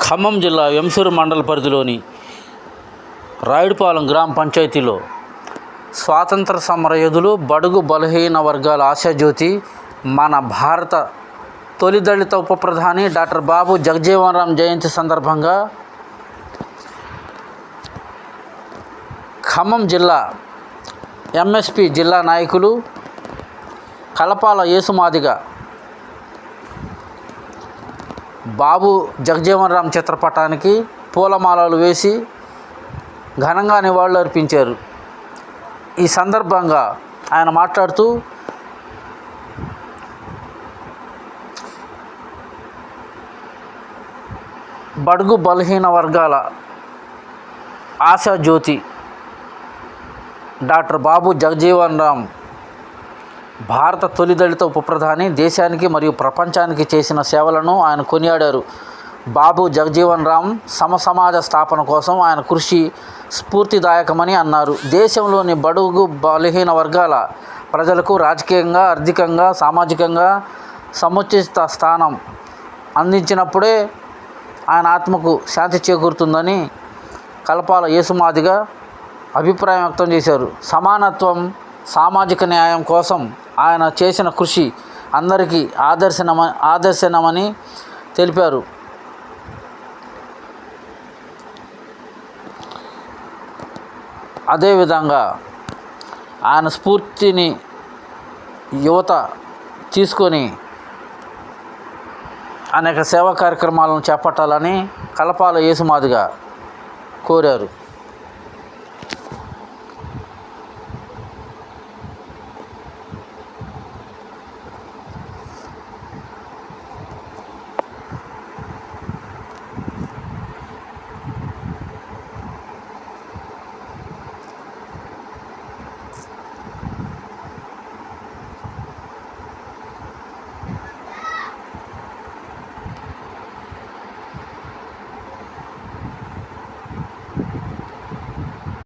ఖమ్మం జిల్లా వెంసూరు మండల పరిధిలోని రాయుడుపాలెం గ్రామ పంచాయతీలో స్వాతంత్ర సమరయోధులు, బడుగు బలహీన వర్గాల ఆశాజ్యోతి, మన భారత తొలి దళిత ఉప ప్రధాని డాక్టర్ బాబు జగజ్జీవన్ రామ్ జయంతి సందర్భంగా ఖమ్మం జిల్లా ఎంఎస్పి జిల్లా నాయకులు కలపాల యేసుమాదిగ బాబు జగజ్జీవన్ రామ్ చిత్రపటానికి పూలమాలలు వేసి ఘనంగా నివాళులు అర్పించారు. ఈ సందర్భంగా ఆయన మాట్లాడుతూ, బడుగు బలహీన వర్గాల ఆశాజ్యోతి డాక్టర్ బాబు జగజ్జీవన్ రామ్ భారత తొలి దళిత ఉప ప్రధాని, దేశానికి మరియు ప్రపంచానికి చేసిన సేవలను ఆయన కొనియాడారు. బాబు జగజ్జీవన్ రామ్ సమాజ స్థాపన కోసం ఆయన కృషి స్ఫూర్తిదాయకమని అన్నారు. దేశంలోని బడుగు బలహీన వర్గాల ప్రజలకు రాజకీయంగా, ఆర్థికంగా, సామాజికంగా సముచిత స్థానం అందించినప్పుడే ఆయన ఆత్మకు శాంతి చేకూరుతుందని కలపాల యేసుమాదిగ అభిప్రాయం వ్యక్తం చేశారు. సమానత్వం, సామాజిక న్యాయం కోసం ఆయన చేసిన కృషి అందరికీ ఆదర్శనమని తెలిపారు. అదేవిధంగా ఆయన స్ఫూర్తిని యువత తీసుకొని అనేక సేవా కార్యక్రమాలను చేపట్టాలని కలపాల యేసుమాదిగ కోరారు.